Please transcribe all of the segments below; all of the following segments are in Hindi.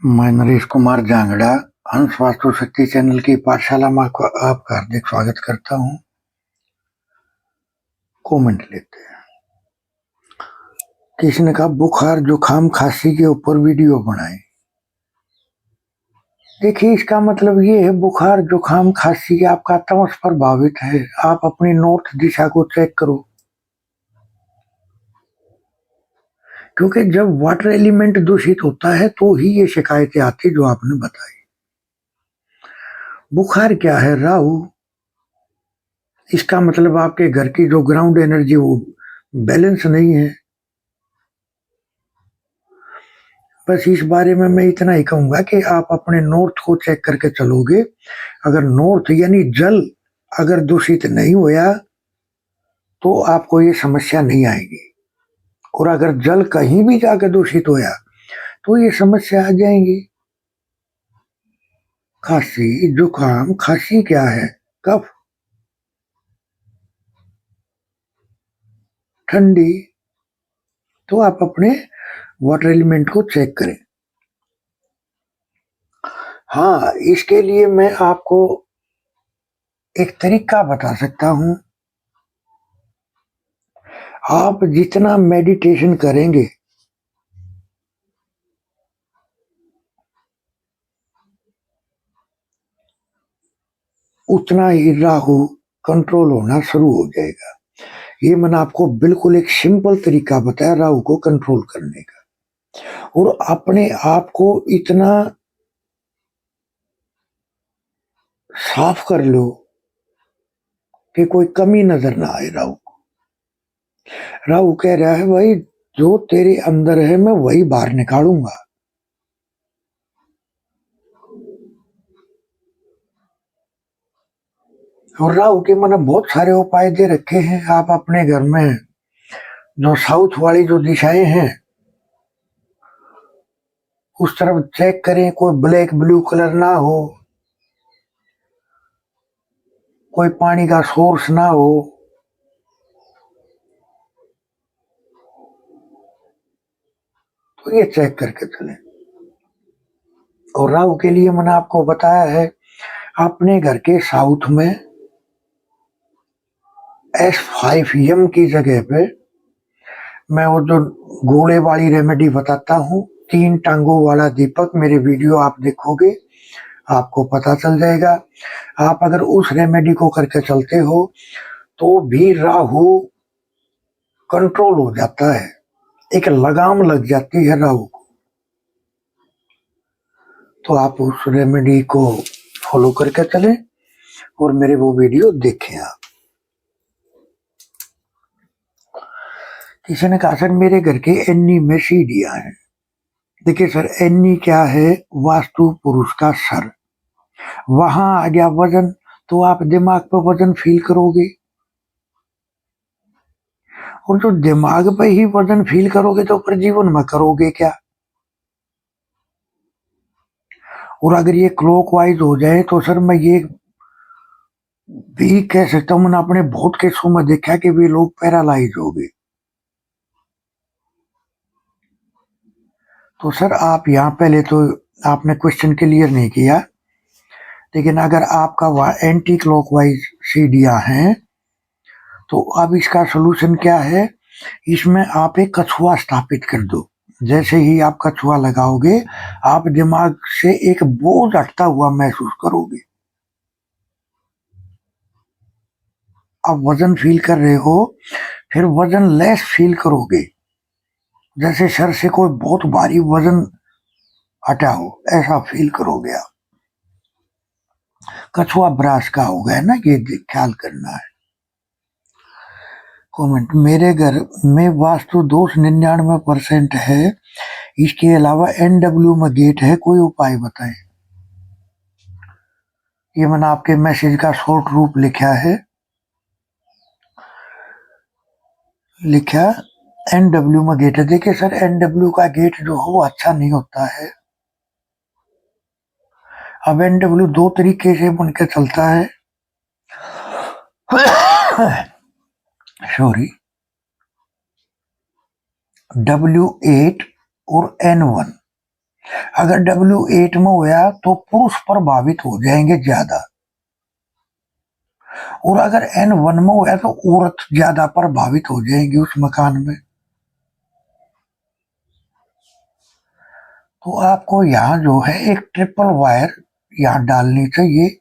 मैं नरेश कुमार जांगड़ा हंस वास्तु शक्ति चैनल की पाठशाला में आपका हार्दिक स्वागत करता हूं। कमेंट लेते हैं। किसी ने कहा बुखार जुकाम खांसी के ऊपर वीडियो बनाए। देखिए, इसका मतलब ये है बुखार जुकाम खांसी आपका तमस प्रभावित है। आप अपनी नॉर्थ दिशा को चेक करो, क्योंकि जब वाटर एलिमेंट दूषित होता है तो ही ये शिकायतें आती जो आपने बताई। बुखार क्या है? राहु। इसका मतलब आपके घर की जो ग्राउंड एनर्जी वो बैलेंस नहीं है। बस इस बारे में मैं इतना ही कहूंगा कि आप अपने नॉर्थ को चेक करके चलोगे। अगर नॉर्थ यानी जल अगर दूषित नहीं होया तो आपको ये समस्या नहीं आएगी, और अगर जल कहीं भी जाकर दूषित होया तो ये समस्या आ जाएंगी। खांसी जुकाम, खांसी क्या है? कफ, ठंडी। तो आप अपने वाटर एलिमेंट को चेक करें। हाँ, इसके लिए मैं आपको एक तरीका बता सकता हूं। आप जितना मेडिटेशन करेंगे उतना ही राहु कंट्रोल होना शुरू हो जाएगा। ये मैंने आपको बिल्कुल एक सिंपल तरीका बताया राहु को कंट्रोल करने का, और अपने आप को इतना साफ कर लो कि कोई कमी नजर ना आए राहु को। राहु कह रहा है भाई, जो तेरे अंदर है मैं वही बाहर निकालूंगा। और राहु के मैंने बहुत सारे उपाय दे रखे हैं। आप अपने घर में जो साउथ वाली जो दिशाएं हैं उस तरफ चेक करें, कोई ब्लैक ब्लू कलर ना हो, कोई पानी का सोर्स ना हो। तो ये चेक करके चलें। और राहु के लिए मैंने आपको बताया है, अपने घर के साउथ में S5M की जगह पे मैं वो जो गोले वाली रेमेडी बताता हूँ, 3 टांगों वाला दीपक, मेरे वीडियो आप देखोगे आपको पता चल जाएगा। आप अगर उस रेमेडी को करके चलते हो तो भी राहु कंट्रोल हो जाता है, एक लगाम लग जाती है राहु को। तो आप उस रेमेडी को फॉलो करके चलें और मेरे वो वीडियो देखें आप। किसी ने कहा सर मेरे घर के एनी में सीढ़ियां हैं। देखिए सर, एनी क्या है? वास्तु पुरुष का सर। वहां आ गया वजन, तो आप दिमाग पे वजन फील करोगे, और जो दिमाग पे ही वजन फील करोगे तो फिर जीवन में करोगे क्या? और अगर ये क्लॉकवाइज हो जाए तो सर मैं ये भी कह सकता हूं, मैंने अपने बहुत केसों में देखा कि वे लोग पैरालाइज हो गए। तो सर आप यहाँ पहले तो आपने क्वेश्चन क्लियर नहीं किया, लेकिन अगर आपका एंटी क्लॉकवाइज सीढ़ियां हैं तो अब इसका सोल्यूशन क्या है? इसमें आप एक कछुआ स्थापित कर दो। जैसे ही आप कछुआ लगाओगे आप दिमाग से एक बोझ हटता हुआ महसूस करोगे। आप वजन फील कर रहे हो, फिर वजन लेस फील करोगे, जैसे सर से कोई बहुत भारी वजन हटा हो ऐसा फील करोगे आप। कछुआ ब्रास का हो गया ना, ये ख्याल करना है। कमेंट, मेरे घर में वास्तु दोष 99% है, इसके अलावा NW में गेट है, कोई उपाय बताएं। ये मैंने आपके मैसेज का शॉर्ट रूप लिखा है, लिखा NW में गेट है। देखिए सर, NW का गेट जो हो वो अच्छा नहीं होता है। अब NW 2 तरीके से बन के चलता है। सॉरी, W8 और N1। अगर W8 में होया तो पुरुष प्रभावित हो जाएंगे ज्यादा, और अगर N1 में होया तो औरत ज्यादा प्रभावित हो जाएंगी उस मकान में। तो आपको यहाँ जो है एक ट्रिपल वायर यहाँ डालनी चाहिए।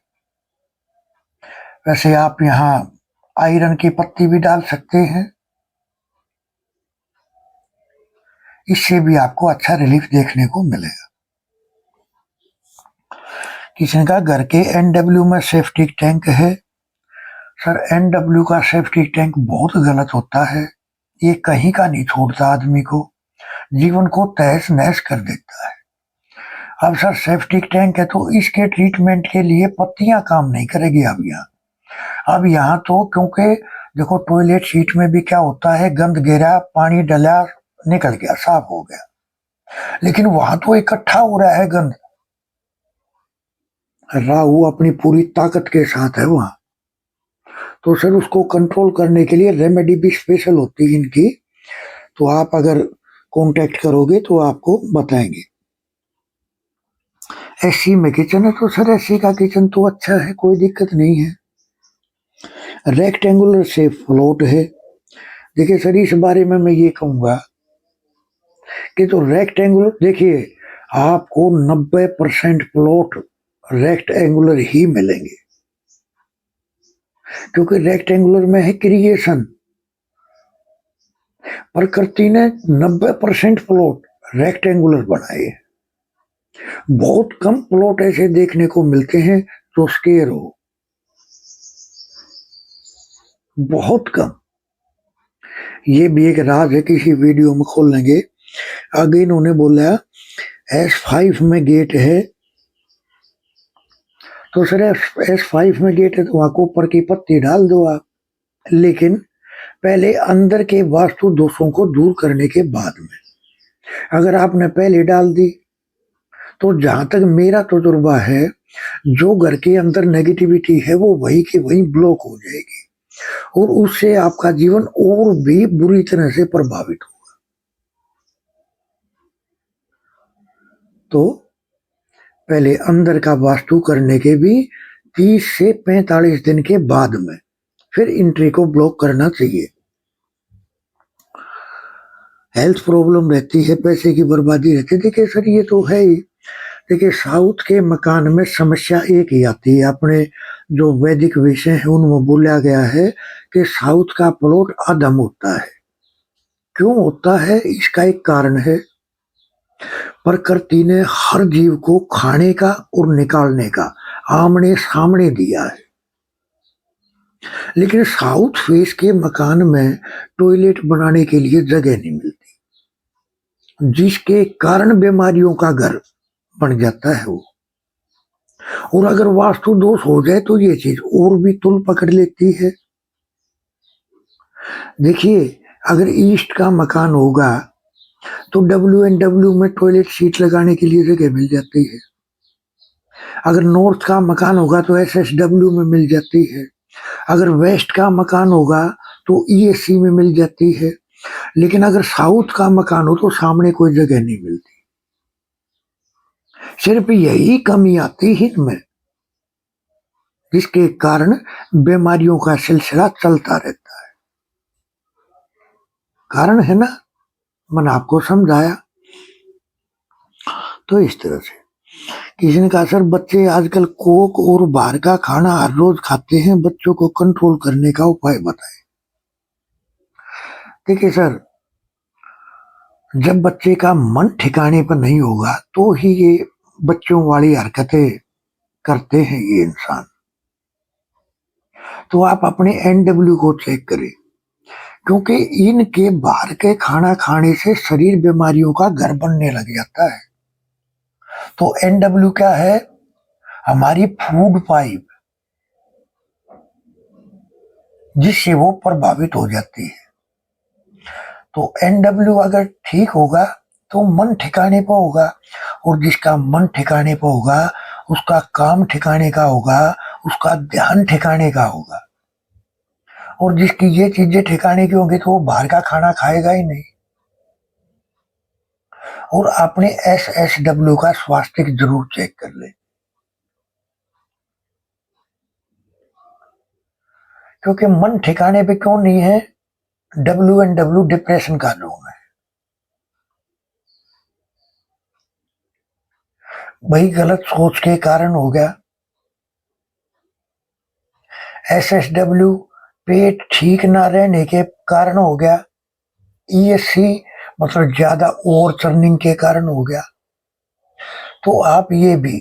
वैसे आप यहाँ आयरन की पत्ती भी डाल सकते हैं, इससे भी आपको अच्छा रिलीफ देखने को मिलेगा। किसी का घर के NW में सेफ्टी टैंक है। सर NW का सेफ्टी टैंक बहुत गलत होता है, ये कहीं का नहीं छोड़ता, आदमी को जीवन को तहस नहस कर देता है। अब सर सेफ्टी टैंक है तो इसके ट्रीटमेंट के लिए पत्तियां काम नहीं करेगी। अब यहाँ तो क्योंकि देखो टॉयलेट सीट में भी क्या होता है, गंद गिरा, पानी डला, निकल गया, साफ हो गया, लेकिन वहां तो इकट्ठा हो रहा है गंद। राहु अपनी पूरी ताकत के साथ है वहां, तो सर उसको कंट्रोल करने के लिए रेमेडी भी स्पेशल होती है इनकी, तो आप अगर कांटेक्ट करोगे तो आपको बताएंगे। एसी में किचन है तो सर एसी का किचन तो अच्छा है, कोई दिक्कत नहीं है। रेक्टेंगुलर से फ्लोट है। देखिए सर इस बारे में मैं ये कहूंगा कि तो रेक्टेंगुलर, देखिए आपको 90% प्लॉट रेक्टेंगुलर ही मिलेंगे, क्योंकि रेक्टेंगुलर में है क्रिएशन। प्रकृति ने 90% प्लॉट रेक्टेंगुलर बनाए। बहुत कम प्लॉट ऐसे देखने को मिलते हैं जो स्क्वायर हो, बहुत कम। ये भी एक राज है, किसी वीडियो में खोल लेंगे। आगे इन्होंने बोला S5 में गेट है, तो सर S5 में गेट है तो वहां को ऊपर की पत्ती डाल दो आप, लेकिन पहले अंदर के वास्तु दोषों को दूर करने के बाद में। अगर आपने पहले डाल दी तो जहां तक मेरा तजुर्बा है, जो घर के अंदर नेगेटिविटी है वो वही की वही ब्लॉक हो जाएगी, और उससे आपका जीवन और भी बुरी तरह से प्रभावित होगा। तो पहले अंदर का वास्तु करने के भी 30 से 45 दिन के बाद में फिर एंट्री को ब्लॉक करना चाहिए। हेल्थ प्रॉब्लम रहती है, पैसे की बर्बादी रहती है। देखिए सर ये तो है ही। देखिए साउथ के मकान में समस्या एक ही आती है, अपने जो वैदिक विषय है उनमें बोला गया है कि साउथ का प्लॉट अधम होता है। क्यों होता है, इसका एक कारण है, प्रकृति ने हर जीव को खाने का और निकालने का आमने सामने दिया है, लेकिन साउथ फेस के मकान में टॉयलेट बनाने के लिए जगह नहीं मिलती, जिसके कारण बीमारियों का घर बन जाता है वो। और अगर वास्तु दोष हो जाए तो ये चीज और भी तुल पकड़ लेती है। देखिए अगर ईस्ट का मकान होगा तो WNW में टॉयलेट सीट लगाने के लिए जगह मिल जाती है। अगर नॉर्थ का मकान होगा तो SSW में मिल जाती है। अगर वेस्ट का मकान होगा तो ESC में मिल जाती है। लेकिन अगर साउथ का मकान हो तो सामने कोई जगह नहीं मिलती। सिर्फ यही कमी आती है इनमें, जिसके कारण बीमारियों का सिलसिला चलता रहता है। कारण है ना, मैंने आपको समझाया। तो इस तरह से किसी ने कहा सर बच्चे आजकल कोक और बाहर का खाना हर रोज खाते हैं, बच्चों को कंट्रोल करने का उपाय बताएं। देखिए सर, जब बच्चे का मन ठिकाने पर नहीं होगा तो ही ये बच्चों वाली हरकतें करते हैं ये इंसान। तो आप अपने NW को चेक करें, क्योंकि इनके बाहर के खाना खाने से शरीर बीमारियों का घर बनने लग जाता है। तो NW क्या है, हमारी फूड पाइप, जिससे वो प्रभावित हो जाती है। तो NW अगर ठीक होगा तो मन ठिकाने पर होगा, और जिसका मन ठिकाने पर होगा उसका काम ठिकाने का होगा, उसका ध्यान ठिकाने का होगा। और जिसकी ये चीजें ठिकाने की होंगी तो वो बाहर का खाना खाएगा ही नहीं। और अपने SSW का स्वास्थ्य जरूर चेक कर ले, क्योंकि मन ठिकाने पे क्यों नहीं है, WNW डिप्रेशन का जोन है। वही गलत सोच के कारण हो गया। SSW पेट ठीक ना रहने के कारण हो गया। ESC मतलब ज्यादा ओवर चर्निंग के कारण हो गया। तो आप ये भी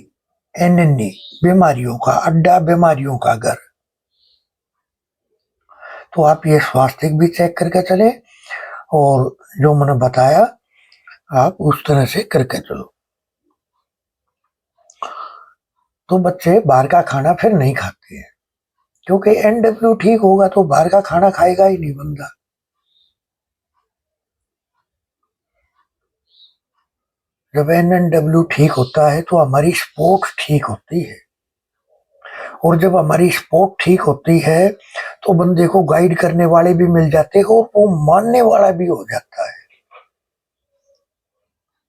NNE बीमारियों का अड्डा, बीमारियों का घर, तो आप ये स्वास्थ्य भी चेक करके चले और जो मैंने बताया आप उस तरह से करके चलो। तो बच्चे बाहर का खाना फिर नहीं खाते हैं, क्योंकि NW ठीक होगा तो बाहर का खाना खाएगा ही नहीं बंदा। जब NNW ठीक होता है तो हमारी स्पोर्ट ठीक होती है, और जब हमारी स्पोर्ट ठीक होती है तो बंदे को गाइड करने वाले भी मिल जाते हैं और वो मानने वाला भी हो जाता है।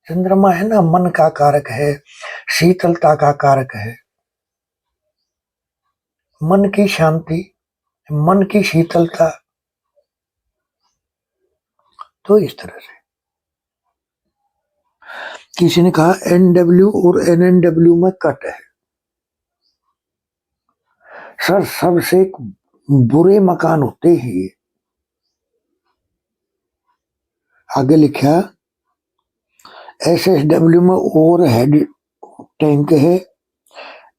चंद्रमा है ना, मन का कारक है, शीतलता का कारक है। मन की शांति, मन की शीतलता, तो इस तरह से किसी ने कहा NW और NNW में कट है। सर सबसे बुरे मकान होते ही ये। आगे लिखा SSW में ओवर हेड टैंक है,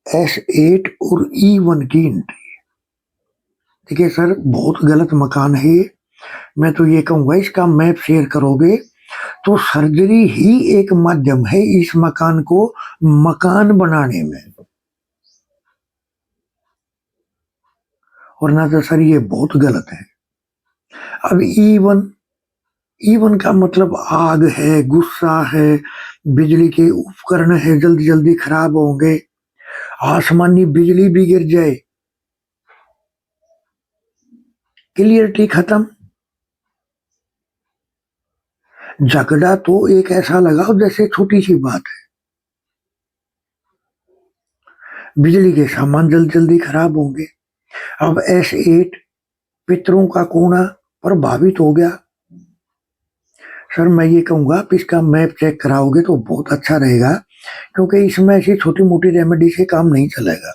S8 और E1 की एंट्री। देखिए सर बहुत गलत मकान है ये। मैं तो ये कहूंगा इसका मैप शेयर करोगे तो सर्जरी ही एक माध्यम है इस मकान को मकान बनाने में, वरना तो सर ये बहुत गलत है। अब E1 का मतलब आग है, गुस्सा है, बिजली के उपकरण है जल्दी जल्दी खराब होंगे, आसमानी बिजली भी गिर जाए, क्लियरिटी खत्म। झगड़ा तो एक ऐसा लगाओ जैसे छोटी सी बात है, बिजली के सामान जल्दी जल्दी खराब होंगे। अब S8 पितरों का कोना प्रभावित हो गया। सर मैं ये कहूंगा आप इसका मैप चेक कराओगे तो बहुत अच्छा रहेगा, क्योंकि इसमें ऐसी छोटी मोटी रेमेडी से काम नहीं चलेगा।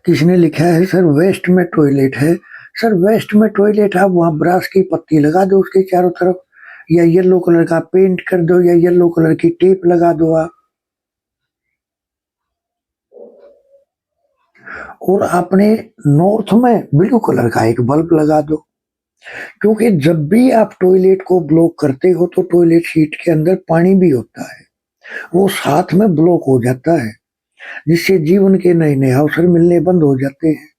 किसने लिखा है सर वेस्ट में टॉयलेट है। सर वेस्ट में टॉयलेट है, वहां ब्रश की पत्ती लगा दो उसके चारों तरफ, या येलो कलर का पेंट कर दो, या येलो कलर की टेप लगा दो आप, और अपने नॉर्थ में ब्लू कलर का एक बल्ब लगा दो। क्योंकि जब भी आप टॉयलेट को ब्लॉक करते हो तो टॉयलेट सीट के अंदर पानी भी होता है, वो साथ में ब्लॉक हो जाता है, जिससे जीवन के नए नए अवसर मिलने बंद हो जाते हैं।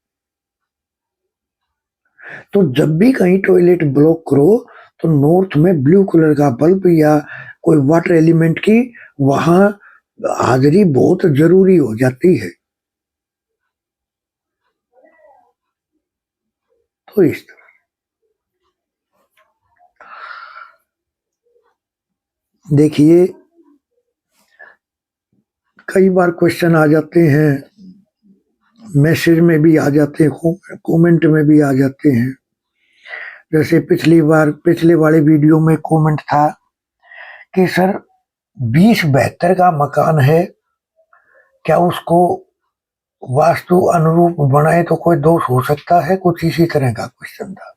तो जब भी कहीं टॉयलेट ब्लॉक करो तो नॉर्थ में ब्लू कलर का बल्ब या कोई वाटर एलिमेंट की वहां हाजिरी बहुत जरूरी हो जाती है। तो इस तरह देखिए कई बार क्वेश्चन आ जाते हैं, मैसेज में भी आ जाते हैं, कमेंट में भी आ जाते हैं। जैसे पिछले वाले वीडियो में कमेंट था कि सर 2072 का मकान है, क्या उसको वास्तु अनुरूप बनाए तो कोई दोष हो सकता है, कुछ इसी तरह का क्वेश्चन था।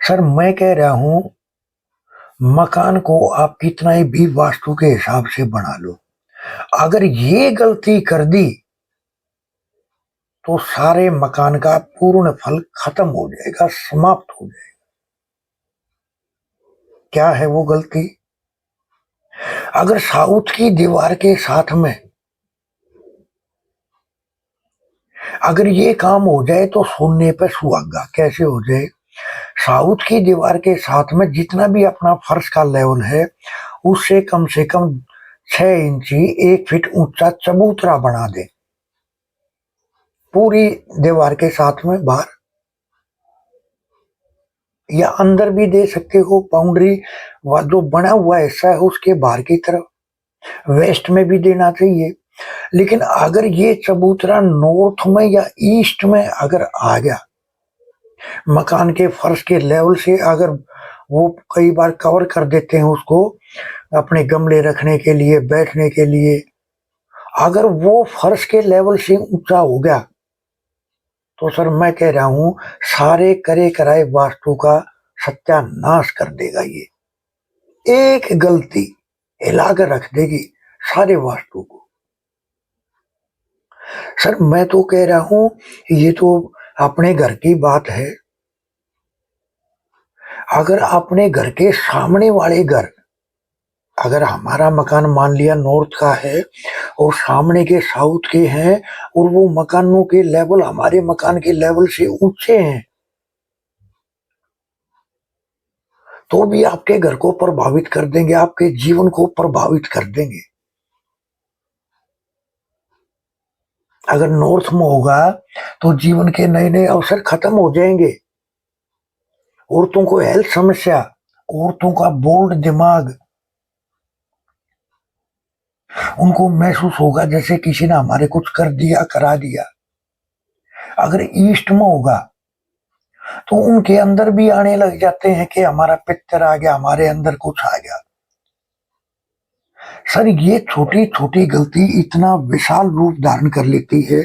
सर मैं कह रहा हूं मकान को आप कितना ही भी वास्तु के हिसाब से बना लो, अगर ये गलती कर दी तो सारे मकान का पूर्ण फल खत्म हो जाएगा, समाप्त हो जाएगा। क्या है वो गलती? अगर साउथ की दीवार के साथ में अगर ये काम हो जाए तो सोने पे सुहागा। कैसे हो जाए? साउथ की दीवार के साथ में जितना भी अपना फर्श का लेवल है उससे कम से कम 6 इंची 1 फीट ऊंचा चबूतरा बना दे पूरी दीवार के साथ में बाहर। या अंदर भी दे सकते हो, बाउंड्री जो बना हुआ हिस्सा है उसके बाहर की तरफ वेस्ट में भी देना चाहिए। लेकिन अगर ये चबूतरा नॉर्थ में या ईस्ट में अगर आ गया, मकान के फर्श के लेवल से, अगर वो कई बार कवर कर देते हैं उसको अपने गमले रखने के लिए, बैठने के लिए, अगर वो फर्श के लेवल से ऊंचा हो गया तो सर मैं कह रहा हूं सारे करे कराए वास्तु का सत्यानाश कर देगा। ये एक गलती हिलाकर रख देगी सारे वास्तु को। सर मैं तो कह रहा हूं ये तो अपने घर की बात है। अगर अपने घर के सामने वाले घर, अगर हमारा मकान मान लिया नॉर्थ का है और सामने के साउथ के हैं और वो मकानों के लेवल हमारे मकान के लेवल से ऊंचे हैं, तो भी आपके घर को प्रभावित कर देंगे, आपके जीवन को प्रभावित कर देंगे। अगर नॉर्थ में होगा तो जीवन के नए नए अवसर खत्म हो जाएंगे। औरतों को हेल्थ समस्या, औरतों का बोल्ड दिमाग, उनको महसूस होगा जैसे किसी ने हमारे कुछ कर दिया, करा दिया। अगर ईस्ट में होगा तो उनके अंदर भी आने लग जाते हैं कि हमारा पितर आ गया, हमारे अंदर कुछ आ गया। सर ये छोटी छोटी गलती इतना विशाल रूप धारण कर लेती है,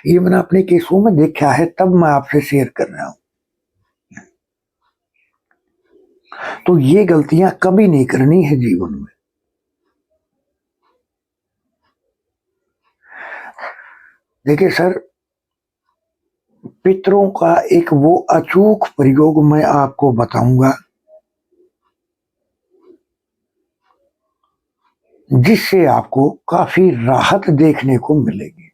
ये मैंने अपने केसों में देखा है, तब मैं आपसे शेयर कर रहा हूं। तो ये गलतियां कभी नहीं करनी है जीवन में। देखिए सर, पितरों का एक वो अचूक प्रयोग मैं आपको बताऊंगा जिससे आपको काफी राहत देखने को मिलेगी।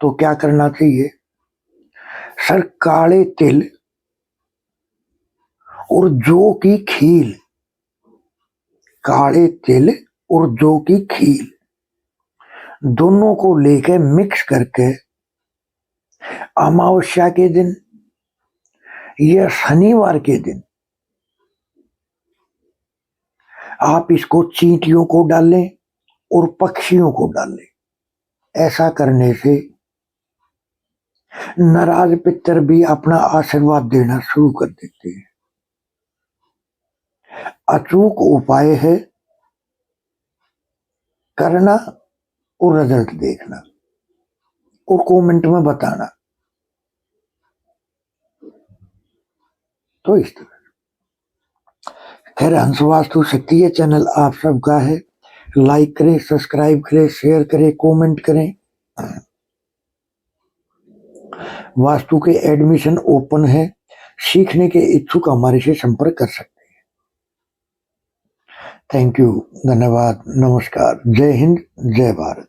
तो क्या करना चाहिए सर? काले तिल और जौ की खील, काले तिल और जौ की खील दोनों को लेकर मिक्स करके अमावस्या के दिन या शनिवार के दिन आप इसको चींटियों को डालें और पक्षियों को डालें। ऐसा करने से नाराज पितर भी अपना आशीर्वाद देना शुरू कर देते हैं। अचूक उपाय है, करना और रिजल्ट देखना और कमेंट में बताना। तो इस तरह खैर, हंस वास्तु शक्ति ये चैनल आप सबका है। लाइक करें, सब्सक्राइब करें, शेयर करें, कमेंट करें। वास्तु के एडमिशन ओपन है, सीखने के इच्छुक हमारे से संपर्क कर सकते हैं। थैंक यू, धन्यवाद, नमस्कार, जय हिंद, जय भारत।